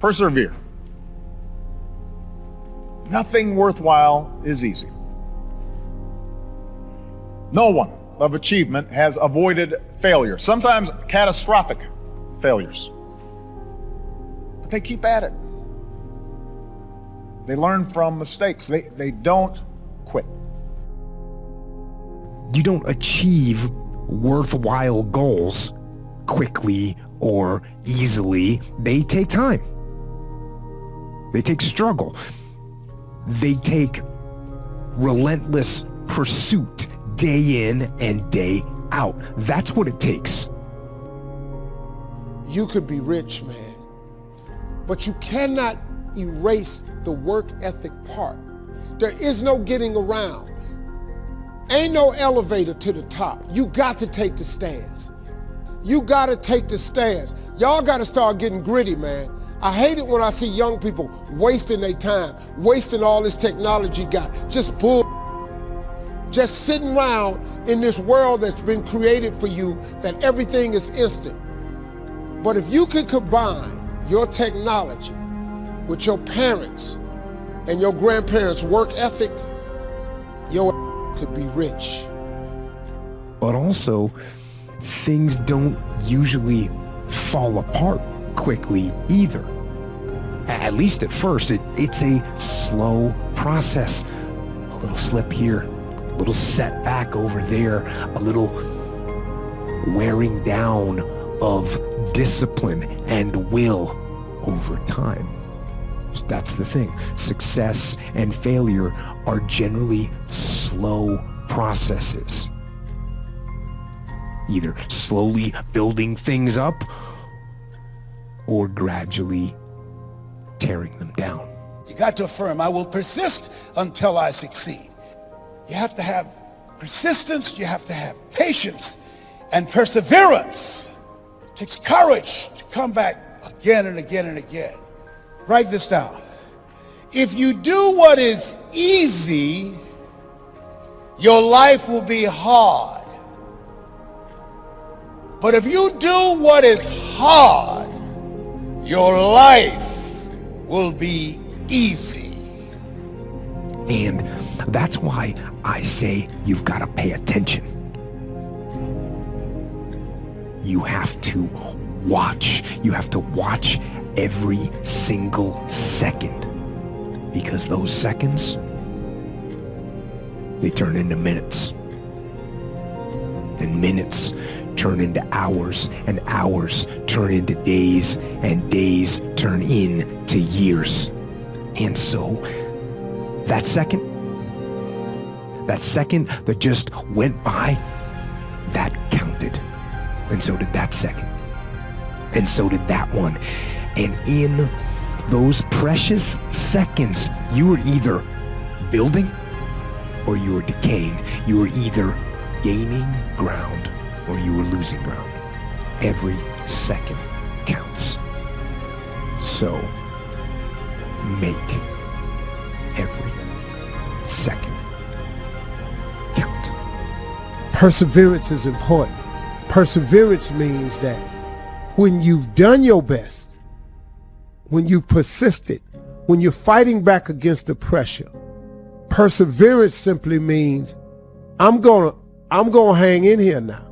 Persevere. Nothing worthwhile is easy. No one of achievement has avoided failure, sometimes catastrophic failures. But they keep at it. They learn from mistakes. They don't quit. You don't achieve worthwhile goals quickly or easily. They take time. They take struggle. They take relentless pursuit day in and day out. That's what it takes. You could be rich, man, but you cannot erase the work ethic part. There is no getting around. Ain't no elevator to the top. You got to take the stairs. You got to take the stairs. Y'all got to start getting gritty, man. I hate it when I see young people wasting their time, wasting all this technology got, just sitting around in this world that's been created for you, that everything is instant. But if you could combine your technology with your parents and your grandparents' work ethic, your could be rich. But also, things don't usually fall apart quickly either. At least at first, it's a slow process. A little slip here, a little setback over there, a little wearing down of discipline and will over time. That's the thing. Success and failure are generally slow processes. Either slowly building things up or gradually tearing them down. You got to affirm, I will persist until I succeed. You have to have persistence, you have to have patience and perseverance. It takes courage to come back again and again and again. Write this down. If you do what is easy, your life will be hard. But if you do what is hard, your life will be easy. And that's why I say you've got to pay attention. You have to watch. You have to watch every single second, because those seconds, they turn into minutes, and minutes turn into hours, and hours turn into days, and days turn into years. And so that second that just went by, that counted. And so did that second, and so did that one. And in those precious seconds, you were either building or you were decaying. You were either gaining ground or you were losing ground. Every second counts. So make every second count. Perseverance is important. Perseverance means that when you've done your best, when you've persisted, when you're fighting back against the pressure, perseverance simply means I'm gonna hang in here now.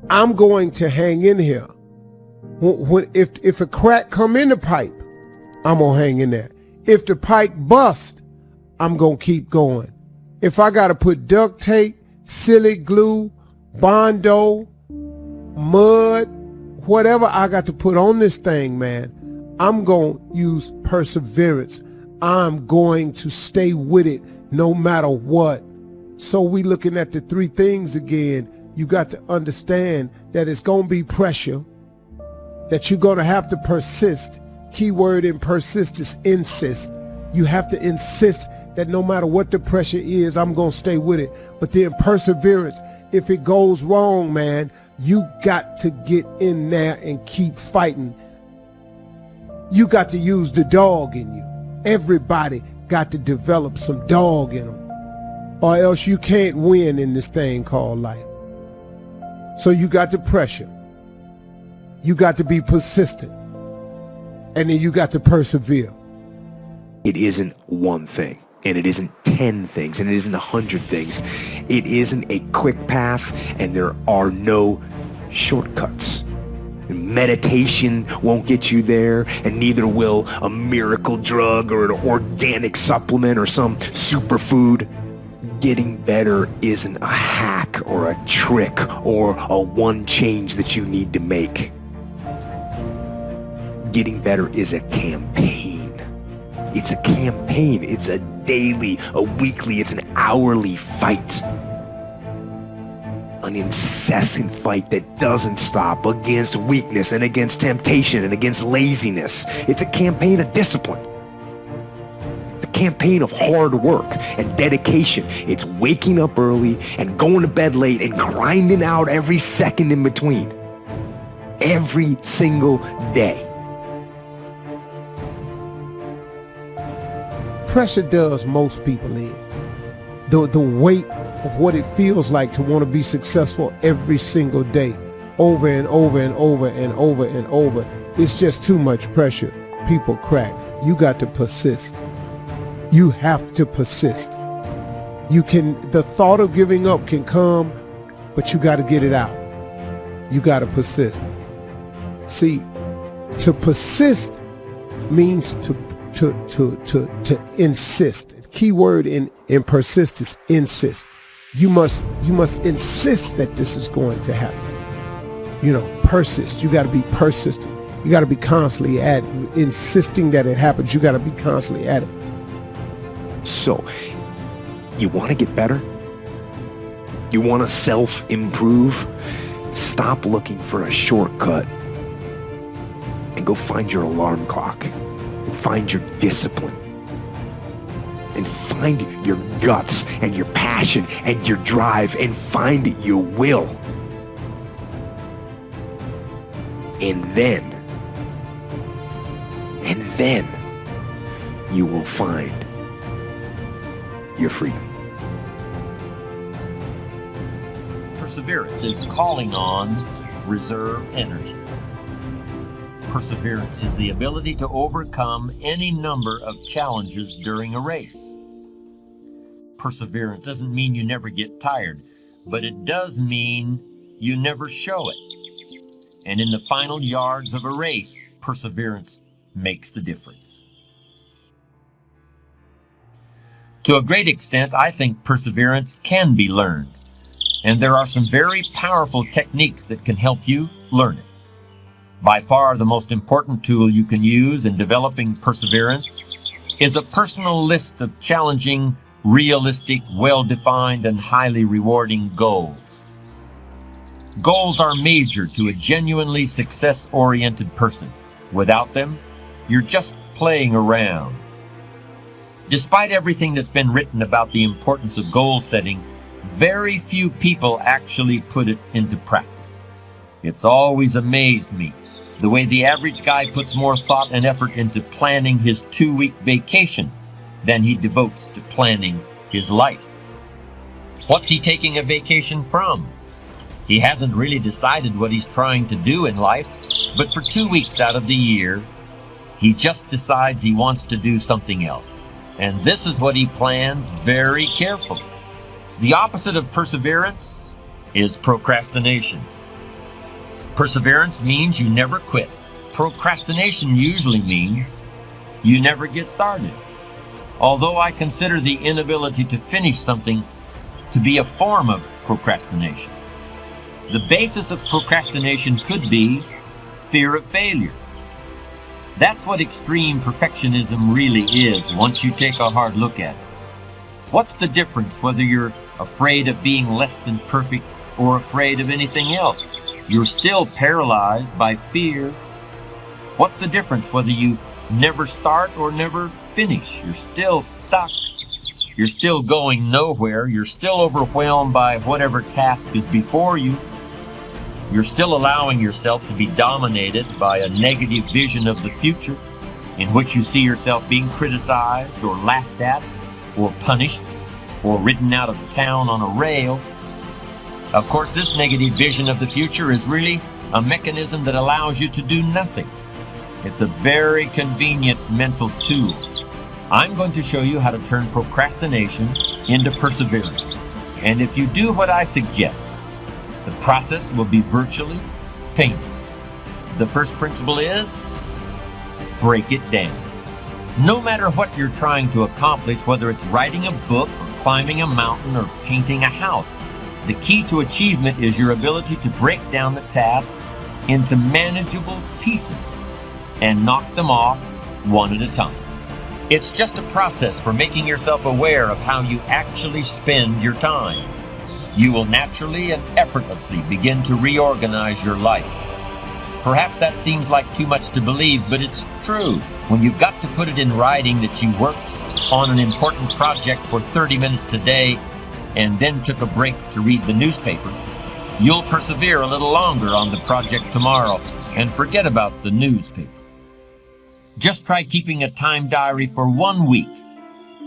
I'm going to hang in here. If a crack come in the pipe, I'm gonna hang in there. If the pipe bust, I'm gonna keep going. If I gotta put duct tape, silly glue, Bondo, mud, whatever I got to put on this thing, man, I'm going to use perseverance. I'm going to stay with it no matter what. So we looking at the three things again. You got to understand that it's going to be pressure, that you're going to have to persist. Keyword in persist is insist. You have to insist that no matter what the pressure is, I'm going to stay with it. But then perseverance, if it goes wrong, man, you got to get in there and keep fighting. You got to use the dog in you. Everybody got to develop some dog in them, or else you can't win in this thing called life. So you got to pressure. You got to be persistent. and then you got to persevere. It isn't one thing, and it isn't 10 things, and it isn't 100 things. It isn't a quick path, and there are no shortcuts. Meditation won't get you there, and neither will a miracle drug or an organic supplement or some superfood. Getting better isn't a hack or a trick or a one change that you need to make. Getting better is a campaign. It's a campaign. It's a daily, a weekly, it's an hourly fight. An incessant fight that doesn't stop against weakness and against temptation and against laziness. It's a campaign of discipline. It's a campaign of hard work and dedication. It's waking up early and going to bed late and grinding out every second in between. Every single day. Pressure does most people in. The weight of what it feels like to want to be successful every single day, over and over and over and over and over. It's just too much pressure. People crack. You got to persist. You have to persist. The thought of giving up can come, but you got to get it out. You got to persist. See, to persist means to insist. The key word in persist is insist. You must insist that this is going to happen. Persist. You got to be persistent. You got to be constantly at it. Insisting that it happens. You got to be constantly at it. So, you want to get better? You want to self-improve? Stop looking for a shortcut and go find your alarm clock. Find your discipline. And find your guts and your passion and your drive and find your will. And then you will find your freedom. Perseverance is calling on reserve energy. Perseverance is the ability to overcome any number of challenges during a race. Perseverance doesn't mean you never get tired, but it does mean you never show it. And in the final yards of a race, perseverance makes the difference. To a great extent, I think perseverance can be learned, and there are some very powerful techniques that can help you learn it. By far, the most important tool you can use in developing perseverance is a personal list of challenging, realistic, well-defined, and highly rewarding goals. Goals are major to a genuinely success-oriented person. Without them, you're just playing around. Despite everything that's been written about the importance of goal setting, very few people actually put it into practice. It's always amazed me the way the average guy puts more thought and effort into planning his 2-week vacation than he devotes to planning his life. What's he taking a vacation from? He hasn't really decided what he's trying to do in life, but for 2 weeks out of the year, he just decides he wants to do something else. And this is what he plans very carefully. The opposite of perseverance is procrastination. Perseverance means you never quit. Procrastination usually means you never get started. Although I consider the inability to finish something to be a form of procrastination. The basis of procrastination could be fear of failure. That's what extreme perfectionism really is once you take a hard look at it. What's the difference whether you're afraid of being less than perfect or afraid of anything else? You're still paralyzed by fear. What's the difference whether you never start or never finish? You're still stuck. You're still going nowhere. You're still overwhelmed by whatever task is before you. You're still allowing yourself to be dominated by a negative vision of the future in which you see yourself being criticized or laughed at or punished or ridden out of town on a rail. Of course, this negative vision of the future is really a mechanism that allows you to do nothing. It's a very convenient mental tool. I'm going to show you how to turn procrastination into perseverance. And if you do what I suggest, the process will be virtually painless. The first principle is break it down. No matter what you're trying to accomplish, whether it's writing a book or climbing a mountain or painting a house, the key to achievement is your ability to break down the task into manageable pieces and knock them off one at a time. It's just a process for making yourself aware of how you actually spend your time. You will naturally and effortlessly begin to reorganize your life. Perhaps that seems like too much to believe, but it's true. When you've got to put it in writing that you worked on an important project for 30 minutes today and then took a break to read the newspaper, you'll persevere a little longer on the project tomorrow and forget about the newspaper. Just try keeping a time diary for 1 week,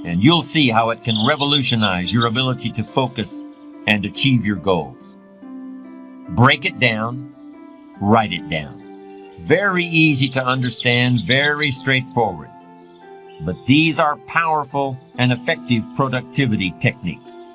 and you'll see how it can revolutionize your ability to focus and achieve your goals. Break it down, write it down. Very easy to understand, very straightforward. But these are powerful and effective productivity techniques.